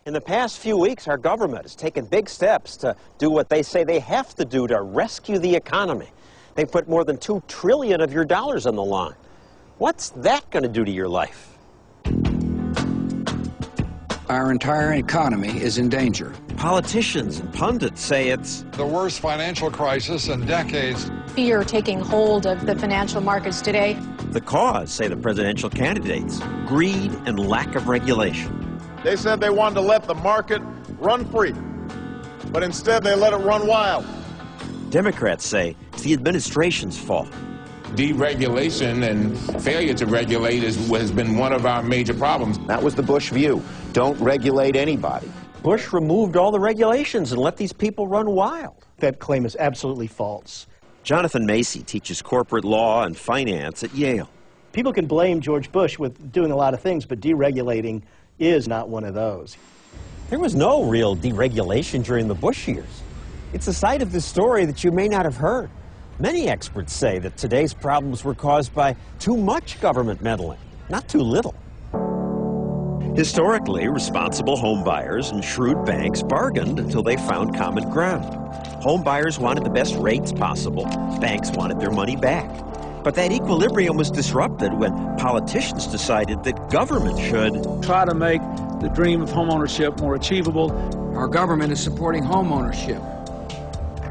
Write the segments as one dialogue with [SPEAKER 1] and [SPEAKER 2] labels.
[SPEAKER 1] In the past few weeks, our government has taken big steps to do what they say they have to do to rescue the economy. They put more than $2 trillion of your dollars on the line. What's that going to do to your life?
[SPEAKER 2] Our entire economy is in danger.
[SPEAKER 1] Politicians and pundits say it's
[SPEAKER 3] the worst financial crisis in decades.
[SPEAKER 4] Fear taking hold of the financial markets today.
[SPEAKER 1] The cause, say the presidential candidates, greed and lack of regulation.
[SPEAKER 5] They said they wanted to let the market run free, but instead they let it run wild.
[SPEAKER 1] Democrats say it's the administration's fault.
[SPEAKER 6] Deregulation and failure to regulate has been one of our major problems.
[SPEAKER 7] That was the Bush view. Don't regulate anybody.
[SPEAKER 1] Bush removed all the regulations and let these people run wild.
[SPEAKER 8] That claim is absolutely false.
[SPEAKER 1] Jonathan Macy teaches corporate law and finance at Yale.
[SPEAKER 8] People can blame George Bush with doing a lot of things, but deregulating is not one of those.
[SPEAKER 1] There was no real deregulation during the Bush years. It's a side of the story that you may not have heard. Many experts say that today's problems were caused by too much government meddling, not too little. Historically, responsible homebuyers and shrewd banks bargained until they found common ground. Homebuyers wanted the best rates possible. Banks wanted their money back. But that equilibrium was disrupted when politicians decided that government should
[SPEAKER 9] try to make the dream of homeownership more achievable.
[SPEAKER 2] Our government is supporting homeownership.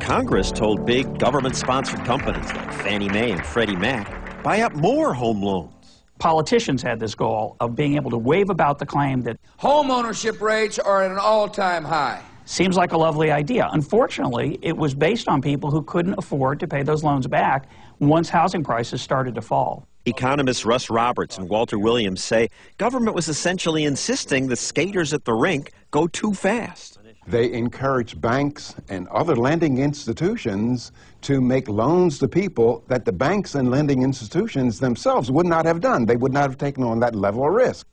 [SPEAKER 1] Congress told big government-sponsored companies like Fannie Mae and Freddie Mac buy up more home loans.
[SPEAKER 10] Politicians had this goal of being able to wave about the claim that
[SPEAKER 2] homeownership rates are at an all-time high.
[SPEAKER 10] Seems like a lovely idea. Unfortunately, it was based on people who couldn't afford to pay those loans back once housing prices started to fall.
[SPEAKER 1] Economists Russ Roberts and Walter Williams say government was essentially insisting the skaters at the rink go too fast.
[SPEAKER 11] They encourage banks and other lending institutions to make loans to people that the banks and lending institutions themselves would not have done. They would not have taken on that level of risk.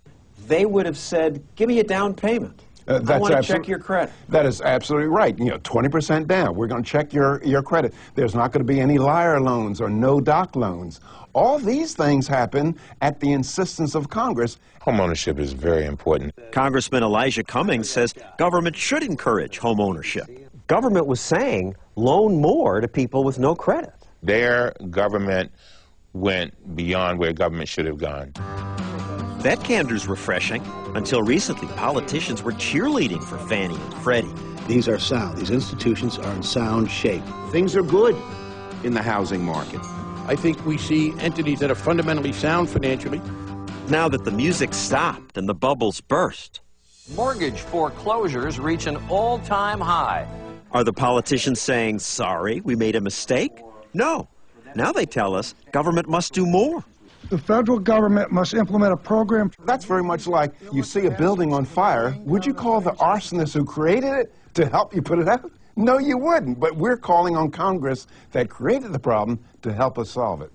[SPEAKER 1] They would have said, give me a down payment. I want to check your credit.
[SPEAKER 11] That is absolutely right. 20% down. We're going to check your credit. There's not going to be any liar loans or no-doc loans. All these things happen at the insistence of Congress.
[SPEAKER 6] Homeownership is very important.
[SPEAKER 1] Congressman Elijah Cummings says government should encourage home ownership. Government was saying loan more to people with no credit.
[SPEAKER 6] Their government went beyond where government should have gone.
[SPEAKER 1] That candor's refreshing. Until recently, politicians were cheerleading for Fannie and Freddie.
[SPEAKER 12] These are sound. These institutions are in sound shape. Things are good in the housing market.
[SPEAKER 13] I think we see entities that are fundamentally sound financially.
[SPEAKER 1] Now that the music stopped and the bubbles burst,
[SPEAKER 14] mortgage foreclosures reach an all-time high.
[SPEAKER 1] Are the politicians saying, sorry, we made a mistake? No. Now they tell us government must do more.
[SPEAKER 15] The federal government must implement a program.
[SPEAKER 11] That's very much like you see a building on fire. Would you call the arsonist who created it to help you put it out? No, you wouldn't. But we're calling on Congress that created the problem to help us solve it.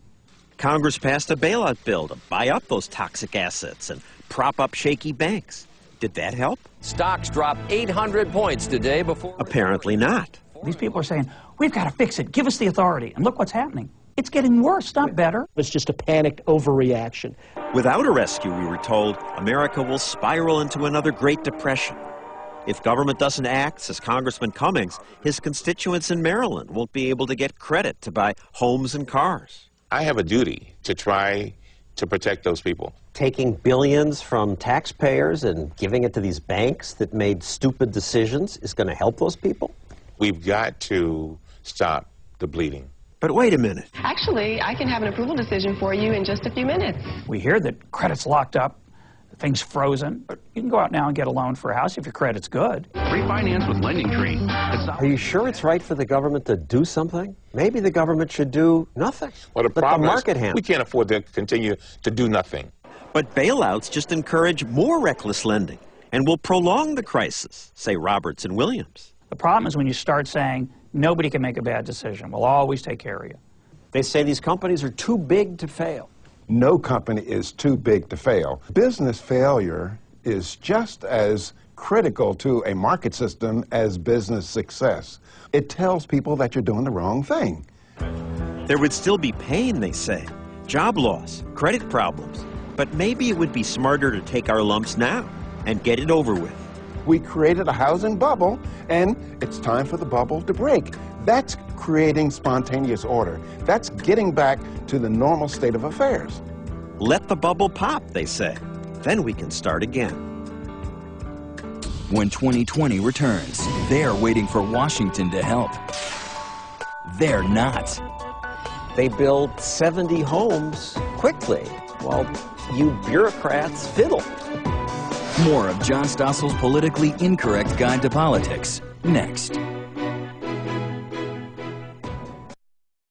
[SPEAKER 1] Congress passed a bailout bill to buy up those toxic assets and prop up shaky banks. Did that help?
[SPEAKER 14] Stocks dropped 800 points today before...
[SPEAKER 1] Apparently not.
[SPEAKER 10] These people are saying, we've got to fix it. Give us the authority. And look what's happening. It's getting worse, not better.
[SPEAKER 8] It's just a panicked overreaction.
[SPEAKER 1] Without a rescue, we were told, America will spiral into another Great Depression. If government doesn't act, says Congressman Cummings, his constituents in Maryland won't be able to get credit to buy homes and cars.
[SPEAKER 6] I have a duty to try to protect those people.
[SPEAKER 1] Taking billions from taxpayers and giving it to these banks that made stupid decisions is going to help those people?
[SPEAKER 6] We've got to stop the bleeding.
[SPEAKER 1] But wait a minute.
[SPEAKER 16] Actually, I can have an approval decision for you in just a few minutes.
[SPEAKER 10] We hear that credit's locked up, things frozen, but you can go out now and get a loan for a house if your credit's good.
[SPEAKER 17] Refinance with Lending Tree.
[SPEAKER 1] Are you sure it's right for the government to do something? Maybe the government should do nothing.
[SPEAKER 6] Well, the problem
[SPEAKER 1] the market
[SPEAKER 6] is
[SPEAKER 1] handle.
[SPEAKER 6] We can't afford to continue to do nothing.
[SPEAKER 1] But bailouts just encourage more reckless lending and will prolong the crisis, say Roberts and Williams.
[SPEAKER 10] The problem is when you start saying, nobody can make a bad decision. We'll always take care of you.
[SPEAKER 1] They say these companies are too big to fail.
[SPEAKER 11] No company is too big to fail. Business failure is just as critical to a market system as business success. It tells people that you're doing the wrong thing.
[SPEAKER 1] There would still be pain, they say, job loss, credit problems. But maybe it would be smarter to take our lumps now and get it over with.
[SPEAKER 11] We created a housing bubble, and it's time for the bubble to break. That's creating spontaneous order. That's getting back to the normal state of affairs.
[SPEAKER 1] Let the bubble pop, they say. Then we can start again.
[SPEAKER 18] When 2020 returns, they're waiting for Washington to help. They're not.
[SPEAKER 14] They build 70 homes quickly, while you bureaucrats fiddle.
[SPEAKER 18] More of John Stossel's politically incorrect guide to politics, next.